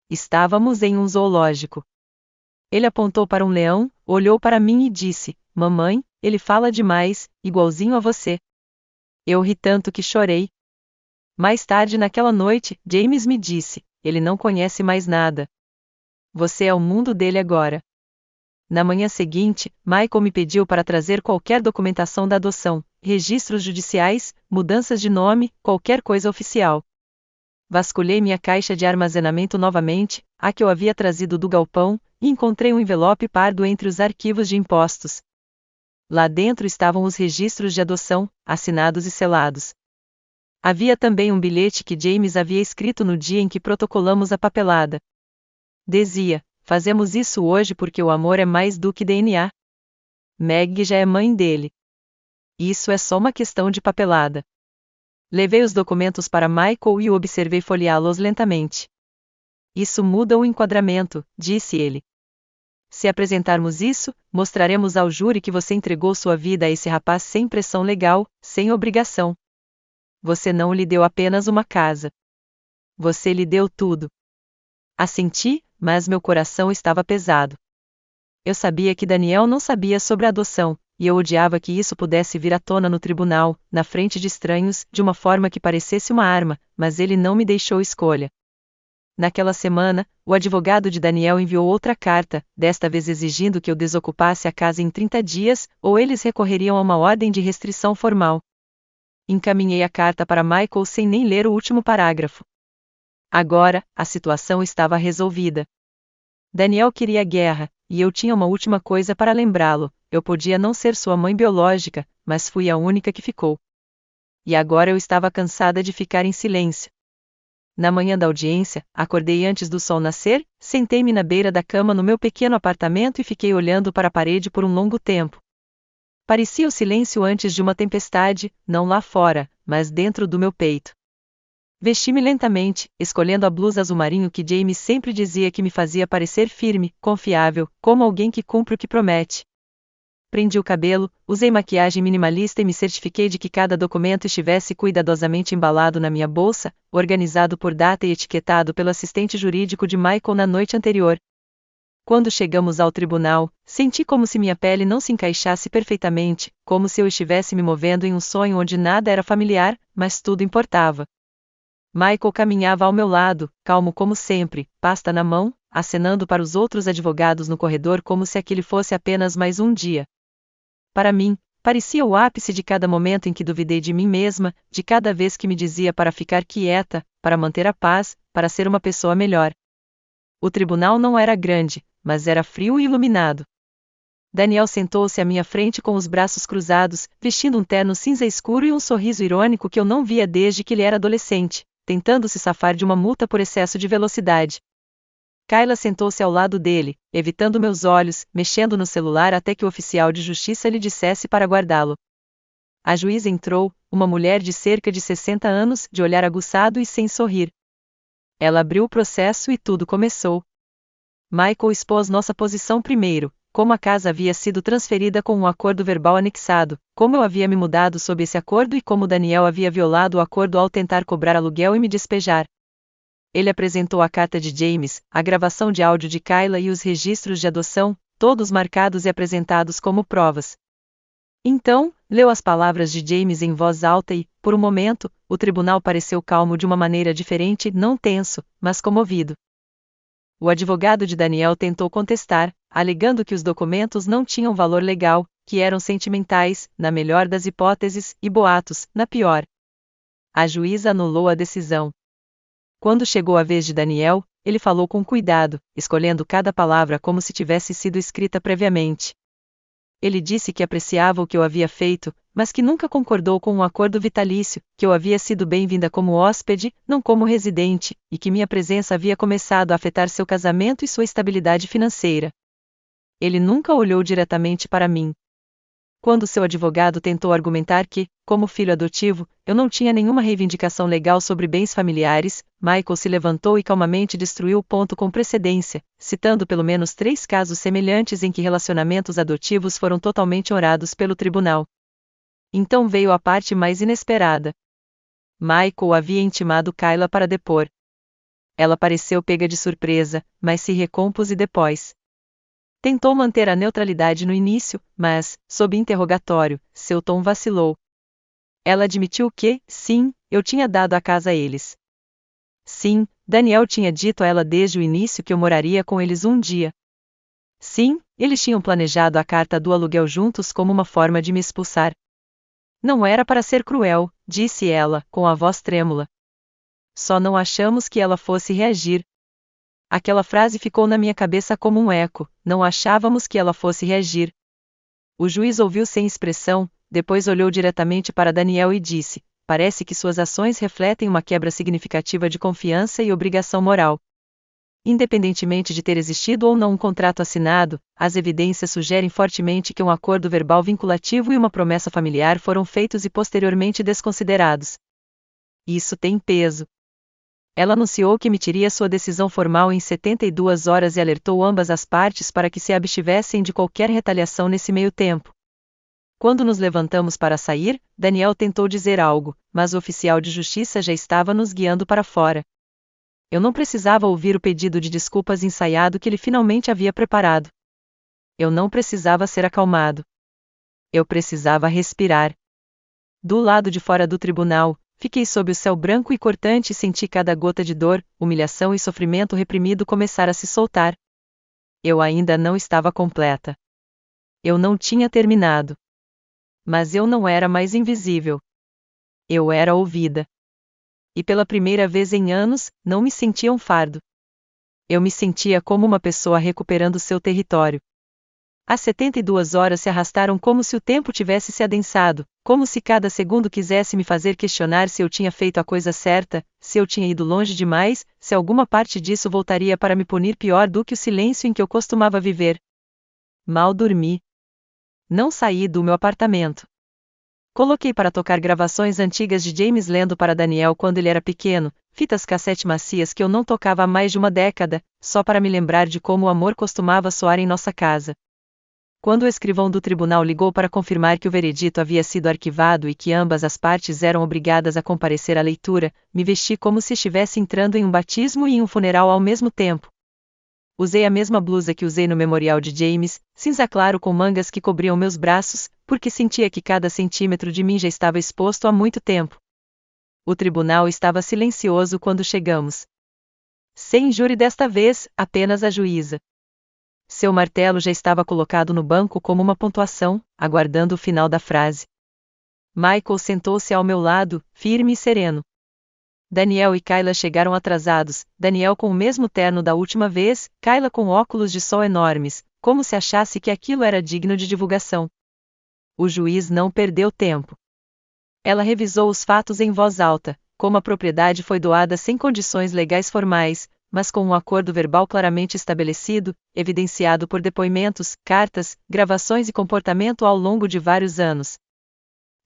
Speaker 1: Estávamos em um zoológico. Ele apontou para um leão, olhou para mim e disse: mamãe, ele fala demais, igualzinho a você. Eu ri tanto que chorei. Mais tarde naquela noite, James me disse: ele não conhece mais nada. Você é o mundo dele agora. Na manhã seguinte, Michael me pediu para trazer qualquer documentação da adoção, registros judiciais, mudanças de nome, qualquer coisa oficial. Vasculhei minha caixa de armazenamento novamente, a que eu havia trazido do galpão, e encontrei um envelope pardo entre os arquivos de impostos. Lá dentro estavam os registros de adoção, assinados e selados. Havia também um bilhete que James havia escrito no dia em que protocolamos a papelada. Dizia: fazemos isso hoje porque o amor é mais do que DNA. Meg já é mãe dele. Isso é só uma questão de papelada. Levei os documentos para Michael e o observei folheá-los lentamente. Isso muda o enquadramento, disse ele. Se apresentarmos isso, mostraremos ao júri que você entregou sua vida a esse rapaz sem pressão legal, sem obrigação. Você não lhe deu apenas uma casa. Você lhe deu tudo. Assenti, mas meu coração estava pesado. Eu sabia que Daniel não sabia sobre a adoção, e eu odiava que isso pudesse vir à tona no tribunal, na frente de estranhos, de uma forma que parecesse uma arma, mas ele não me deixou escolha. Naquela semana, o advogado de Daniel enviou outra carta, desta vez exigindo que eu desocupasse a casa em 30 dias, ou eles recorreriam a uma ordem de restrição formal. Encaminhei a carta para Michael sem nem ler o último parágrafo. Agora, a situação estava resolvida. Daniel queria guerra, e eu tinha uma última coisa para lembrá-lo: eu podia não ser sua mãe biológica, mas fui a única que ficou. E agora eu estava cansada de ficar em silêncio. Na manhã da audiência, acordei antes do sol nascer, sentei-me na beira da cama no meu pequeno apartamento e fiquei olhando para a parede por um longo tempo. Parecia o silêncio antes de uma tempestade, não lá fora, mas dentro do meu peito. Vesti-me lentamente, escolhendo a blusa azul marinho que James sempre dizia que me fazia parecer firme, confiável, como alguém que cumpre o que promete. Prendi o cabelo, usei maquiagem minimalista e me certifiquei de que cada documento estivesse cuidadosamente embalado na minha bolsa, organizado por data e etiquetado pelo assistente jurídico de Michael na noite anterior. Quando chegamos ao tribunal, senti como se minha pele não se encaixasse perfeitamente, como se eu estivesse me movendo em um sonho onde nada era familiar, mas tudo importava. Michael caminhava ao meu lado, calmo como sempre, pasta na mão, acenando para os outros advogados no corredor como se aquele fosse apenas mais um dia. Para mim, parecia o ápice de cada momento em que duvidei de mim mesma, de cada vez que me dizia para ficar quieta, para manter a paz, para ser uma pessoa melhor. O tribunal não era grande, mas era frio e iluminado. Daniel sentou-se à minha frente com os braços cruzados, vestindo um terno cinza escuro e um sorriso irônico que eu não via desde que ele era adolescente, tentando se safar de uma multa por excesso de velocidade. Kayla sentou-se ao lado dele, evitando meus olhos, mexendo no celular até que o oficial de justiça lhe dissesse para guardá-lo. A juíza entrou, uma mulher de cerca de 60 anos, de olhar aguçado e sem sorrir. Ela abriu o processo e tudo começou. Michael expôs nossa posição primeiro, como a casa havia sido transferida com um acordo verbal anexado, como eu havia me mudado sob esse acordo e como Daniel havia violado o acordo ao tentar cobrar aluguel e me despejar. Ele apresentou a carta de James, a gravação de áudio de Kayla e os registros de adoção, todos marcados e apresentados como provas. Então, leu as palavras de James em voz alta e, por um momento, o tribunal pareceu calmo de uma maneira diferente, não tenso, mas comovido. O advogado de Daniel tentou contestar, alegando que os documentos não tinham valor legal, que eram sentimentais, na melhor das hipóteses, e boatos, na pior. A juíza anulou a decisão. Quando chegou a vez de Daniel, ele falou com cuidado, escolhendo cada palavra como se tivesse sido escrita previamente. Ele disse que apreciava o que eu havia feito, mas que nunca concordou com um acordo vitalício, que eu havia sido bem-vinda como hóspede, não como residente, e que minha presença havia começado a afetar seu casamento e sua estabilidade financeira. Ele nunca olhou diretamente para mim. Quando seu advogado tentou argumentar que, como filho adotivo, eu não tinha nenhuma reivindicação legal sobre bens familiares, Michael se levantou e calmamente destruiu o ponto com precedência, citando pelo menos 3 casos semelhantes em que relacionamentos adotivos foram totalmente orados pelo tribunal. Então veio a parte mais inesperada. Michael havia intimado Kayla para depor. Ela pareceu pega de surpresa, mas se recompôs e depois. Tentou manter a neutralidade no início, mas, sob interrogatório, seu tom vacilou. Ela admitiu que, sim, eu tinha dado a casa a eles. Sim, Daniel tinha dito a ela desde o início que eu moraria com eles um dia. Sim, eles tinham planejado a carta do aluguel juntos como uma forma de me expulsar. Não era para ser cruel, disse ela, com a voz trêmula. Só não achamos que ela fosse reagir. Aquela frase ficou na minha cabeça como um eco, não achávamos que ela fosse reagir. O juiz ouviu sem expressão, depois olhou diretamente para Daniel e disse: parece que suas ações refletem uma quebra significativa de confiança e obrigação moral. Independentemente de ter existido ou não um contrato assinado, as evidências sugerem fortemente que um acordo verbal vinculativo e uma promessa familiar foram feitos e posteriormente desconsiderados. Isso tem peso. Ela anunciou que emitiria sua decisão formal em 72 horas e alertou ambas as partes para que se abstivessem de qualquer retaliação nesse meio tempo. Quando nos levantamos para sair, Daniel tentou dizer algo, mas o oficial de justiça já estava nos guiando para fora. Eu não precisava ouvir o pedido de desculpas ensaiado que ele finalmente havia preparado. Eu não precisava ser acalmado. Eu precisava respirar. Do lado de fora do tribunal, fiquei sob o céu branco e cortante e senti cada gota de dor, humilhação e sofrimento reprimido começar a se soltar. Eu ainda não estava completa. Eu não tinha terminado. Mas eu não era mais invisível. Eu era ouvida. E pela primeira vez em anos, não me sentia um fardo. Eu me sentia como uma pessoa recuperando seu território. As 72 horas se arrastaram como se o tempo tivesse se adensado, como se cada segundo quisesse me fazer questionar se eu tinha feito a coisa certa, se eu tinha ido longe demais, se alguma parte disso voltaria para me punir pior do que o silêncio em que eu costumava viver. Mal dormi. Não saí do meu apartamento. Coloquei para tocar gravações antigas de James lendo para Daniel quando ele era pequeno, fitas cassete macias que eu não tocava há mais de uma década, só para me lembrar de como o amor costumava soar em nossa casa. Quando o escrivão do tribunal ligou para confirmar que o veredito havia sido arquivado e que ambas as partes eram obrigadas a comparecer à leitura, me vesti como se estivesse entrando em um batismo e em um funeral ao mesmo tempo. Usei a mesma blusa que usei no memorial de James, cinza claro com mangas que cobriam meus braços, porque sentia que cada centímetro de mim já estava exposto há muito tempo. O tribunal estava silencioso quando chegamos. Sem júri desta vez, apenas a juíza. Seu martelo já estava colocado no banco como uma pontuação, aguardando o final da frase. Michael sentou-se ao meu lado, firme e sereno. Daniel e Kayla chegaram atrasados, Daniel com o mesmo terno da última vez, Kayla com óculos de sol enormes, como se achasse que aquilo era digno de divulgação. O juiz não perdeu tempo. Ela revisou os fatos em voz alta, como a propriedade foi doada sem condições legais formais, mas com um acordo verbal claramente estabelecido, evidenciado por depoimentos, cartas, gravações e comportamento ao longo de vários anos.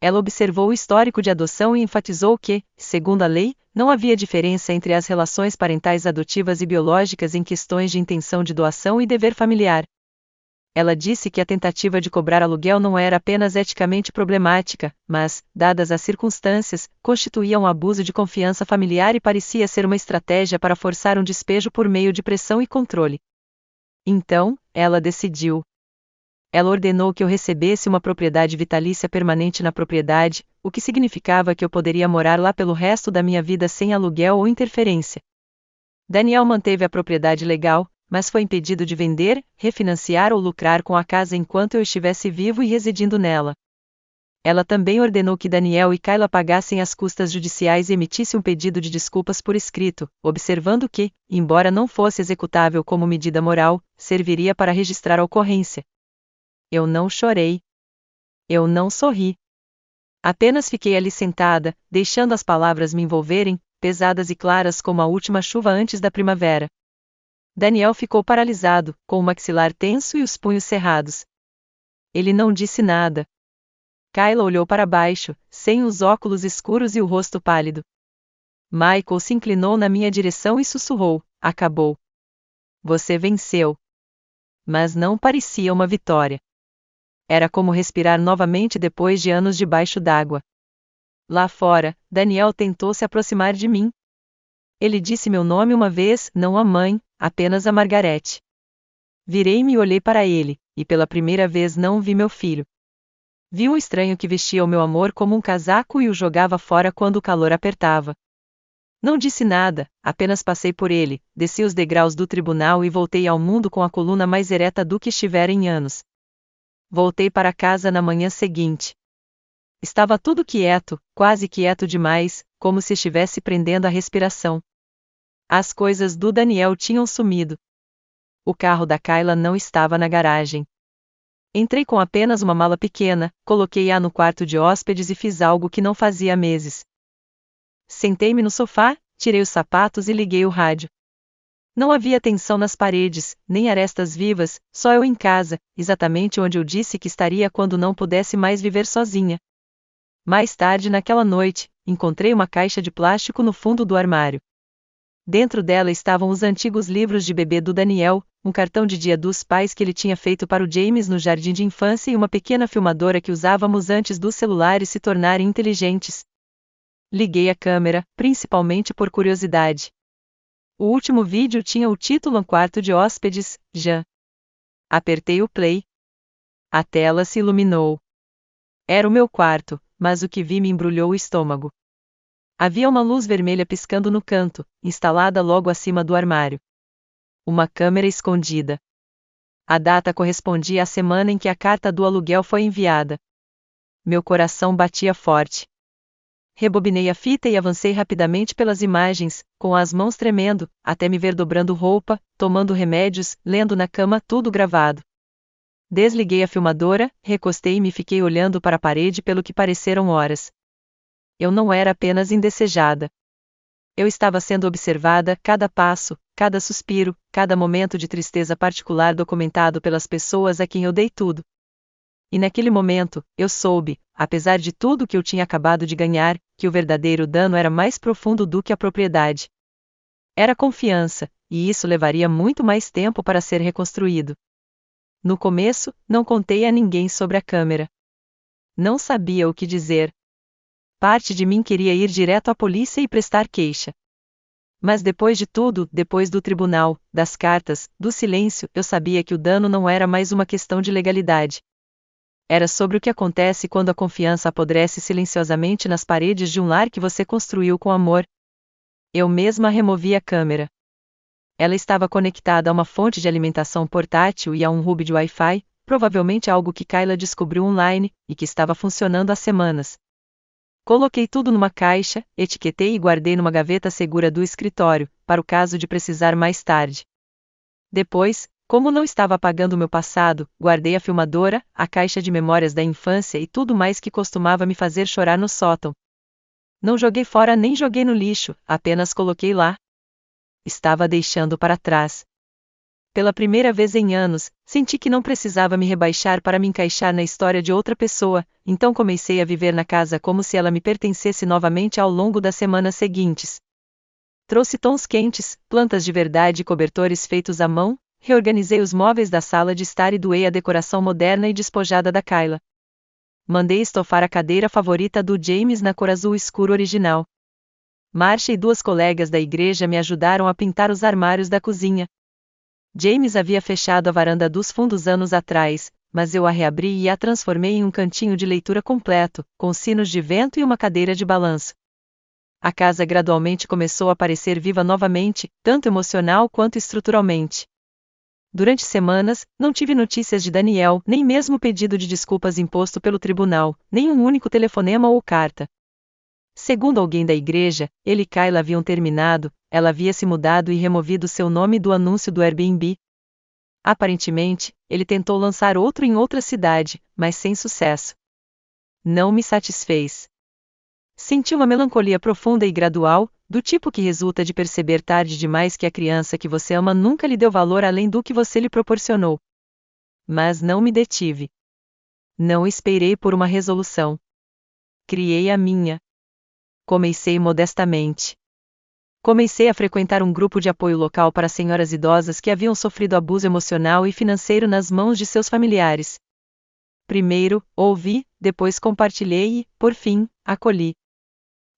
Speaker 1: Ela observou o histórico de adoção e enfatizou que, segundo a lei, não havia diferença entre as relações parentais adotivas e biológicas em questões de intenção de doação e dever familiar. Ela disse que a tentativa de cobrar aluguel não era apenas eticamente problemática, mas, dadas as circunstâncias, constituía um abuso de confiança familiar e parecia ser uma estratégia para forçar um despejo por meio de pressão e controle. Então, ela decidiu. Ela ordenou que eu recebesse uma propriedade vitalícia permanente na propriedade, o que significava que eu poderia morar lá pelo resto da minha vida sem aluguel ou interferência. Daniel manteve a propriedade legal, mas foi impedido de vender, refinanciar ou lucrar com a casa enquanto eu estivesse vivo e residindo nela. Ela também ordenou que Daniel e Kayla pagassem as custas judiciais e emitisse um pedido de desculpas por escrito, observando que, embora não fosse executável como medida moral, serviria para registrar a ocorrência. Eu não chorei. Eu não sorri. Apenas fiquei ali sentada, deixando as palavras me envolverem, pesadas e claras como a última chuva antes da primavera. Daniel ficou paralisado, com o maxilar tenso e os punhos cerrados. Ele não disse nada. Kayla olhou para baixo, sem os óculos escuros e o rosto pálido. Michael se inclinou na minha direção e sussurrou: acabou. Você venceu. Mas não parecia uma vitória. Era como respirar novamente depois de anos debaixo d'água. Lá fora, Daniel tentou se aproximar de mim. Ele disse meu nome uma vez, não a mãe, apenas a Margarete. Virei-me e olhei para ele, e pela primeira vez não vi meu filho. Vi um estranho que vestia o meu amor como um casaco e o jogava fora quando o calor apertava. Não disse nada, apenas passei por ele, desci os degraus do tribunal e voltei ao mundo com a coluna mais ereta do que estivera em anos. Voltei para casa na manhã seguinte. Estava tudo quieto, quase quieto demais, como se estivesse prendendo a respiração. As coisas do Daniel tinham sumido. O carro da Kayla não estava na garagem. Entrei com apenas uma mala pequena, coloquei-a no quarto de hóspedes e fiz algo que não fazia há meses. Sentei-me no sofá, tirei os sapatos e liguei o rádio. Não havia tensão nas paredes, nem arestas vivas, só eu em casa, exatamente onde eu disse que estaria quando não pudesse mais viver sozinha. Mais tarde naquela noite, encontrei uma caixa de plástico no fundo do armário. Dentro dela estavam os antigos livros de bebê do Daniel, um cartão de Dia dos Pais que ele tinha feito para o James no jardim de infância e uma pequena filmadora que usávamos antes dos celulares se tornarem inteligentes. Liguei a câmera, principalmente por curiosidade. O último vídeo tinha o título Quarto de Hóspedes, Jean. Apertei o play. A tela se iluminou. Era o meu quarto, mas o que vi me embrulhou o estômago. Havia uma luz vermelha piscando no canto, instalada logo acima do armário. Uma câmera escondida. A data correspondia à semana em que a carta do aluguel foi enviada. Meu coração batia forte. Rebobinei a fita e avancei rapidamente pelas imagens, com as mãos tremendo, até me ver dobrando roupa, tomando remédios, lendo na cama tudo gravado. Desliguei a filmadora, recostei-me e fiquei olhando para a parede pelo que pareceram horas. Eu não era apenas indesejada. Eu estava sendo observada, cada passo, cada suspiro, cada momento de tristeza particular documentado pelas pessoas a quem eu dei tudo. E naquele momento, eu soube, apesar de tudo que eu tinha acabado de ganhar, que o verdadeiro dano era mais profundo do que a propriedade. Era confiança, e isso levaria muito mais tempo para ser reconstruído. No começo, não contei a ninguém sobre a câmera. Não sabia o que dizer. Parte de mim queria ir direto à polícia e prestar queixa. Mas depois de tudo, depois do tribunal, das cartas, do silêncio, eu sabia que o dano não era mais uma questão de legalidade. Era sobre o que acontece quando a confiança apodrece silenciosamente nas paredes de um lar que você construiu com amor. Eu mesma removi a câmera. Ela estava conectada a uma fonte de alimentação portátil e a um hub de Wi-Fi, provavelmente algo que Kayla descobriu online, e que estava funcionando há semanas. Coloquei tudo numa caixa, etiquetei e guardei numa gaveta segura do escritório, para o caso de precisar mais tarde. Depois, como não estava apagando o meu passado, guardei a filmadora, a caixa de memórias da infância e tudo mais que costumava me fazer chorar no sótão. Não joguei fora nem joguei no lixo, apenas coloquei lá. Estava deixando para trás. Pela primeira vez em anos, senti que não precisava me rebaixar para me encaixar na história de outra pessoa, então comecei a viver na casa como se ela me pertencesse novamente ao longo das semanas seguintes. Trouxe tons quentes, plantas de verdade e cobertores feitos à mão, reorganizei os móveis da sala de estar e doei a decoração moderna e despojada da Kayla. Mandei estofar a cadeira favorita do James na cor azul escuro original. Marcia e duas colegas da igreja me ajudaram a pintar os armários da cozinha. James havia fechado a varanda dos fundos anos atrás, mas eu a reabri e a transformei em um cantinho de leitura completo, com sinos de vento e uma cadeira de balanço. A casa gradualmente começou a parecer viva novamente, tanto emocional quanto estruturalmente. Durante semanas, não tive notícias de Daniel, nem mesmo pedido de desculpas imposto pelo tribunal, nem um único telefonema ou carta. Segundo alguém da igreja, ele e Kayla haviam terminado, ela havia se mudado e removido seu nome do anúncio do Airbnb. Aparentemente, ele tentou lançar outro em outra cidade, mas sem sucesso. Não me satisfez. Senti uma melancolia profunda e gradual, do tipo que resulta de perceber tarde demais que a criança que você ama nunca lhe deu valor além do que você lhe proporcionou. Mas não me detive. Não esperei por uma resolução. Criei a minha. Comecei modestamente. Comecei a frequentar um grupo de apoio local para senhoras idosas que haviam sofrido abuso emocional e financeiro nas mãos de seus familiares. Primeiro, ouvi, depois compartilhei e, por fim, acolhi.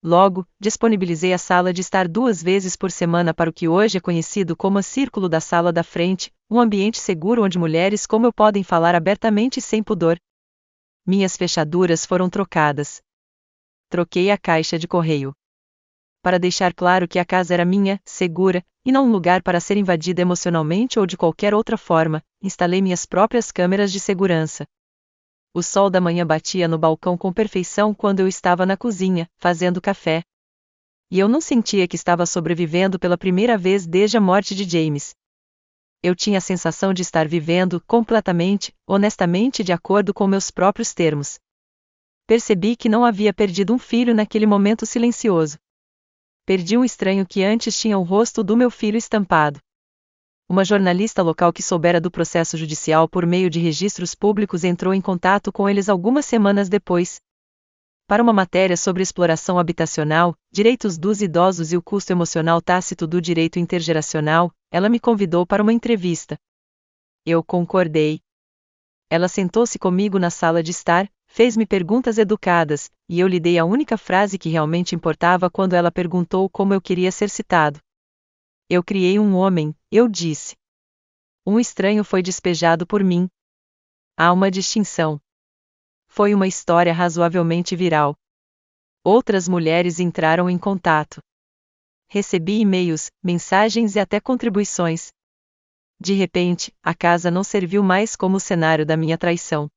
Speaker 1: Logo, disponibilizei a sala de estar 2 vezes por semana para o que hoje é conhecido como a Círculo da Sala da Frente, um ambiente seguro onde mulheres como eu podem falar abertamente e sem pudor. Minhas fechaduras foram trocadas. Troquei a caixa de correio. Para deixar claro que a casa era minha, segura, e não um lugar para ser invadida emocionalmente ou de qualquer outra forma, instalei minhas próprias câmeras de segurança. O sol da manhã batia no balcão com perfeição quando eu estava na cozinha, fazendo café. E eu não sentia que estava sobrevivendo pela primeira vez desde a morte de James. Eu tinha a sensação de estar vivendo, completamente, honestamente de acordo com meus próprios termos. Percebi que não havia perdido um filho naquele momento silencioso. Perdi um estranho que antes tinha o rosto do meu filho estampado. Uma jornalista local que soubera do processo judicial por meio de registros públicos entrou em contato com eles algumas semanas depois. Para uma matéria sobre exploração habitacional, direitos dos idosos e o custo emocional tácito do direito intergeracional, ela me convidou para uma entrevista. Eu concordei. Ela sentou-se comigo na sala de estar, fez-me perguntas educadas, e eu lhe dei a única frase que realmente importava quando ela perguntou como eu queria ser citado. Eu criei um homem, eu disse. Um estranho foi despejado por mim. Há uma distinção. Foi uma história razoavelmente viral. Outras mulheres entraram em contato. Recebi e-mails, mensagens e até contribuições. De repente, a casa não serviu mais como o cenário da minha traição.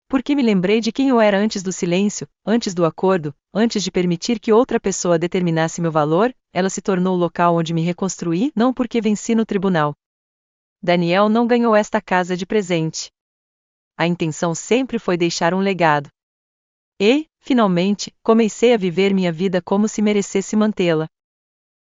Speaker 1: Porque me lembrei de quem eu era antes do silêncio, antes do acordo, antes de permitir que outra pessoa determinasse meu valor, ela se tornou o local onde me reconstruí, não porque venci no tribunal. Daniel não ganhou esta casa de presente. A intenção sempre foi deixar um legado. E, finalmente, comecei a viver minha vida como se merecesse mantê-la.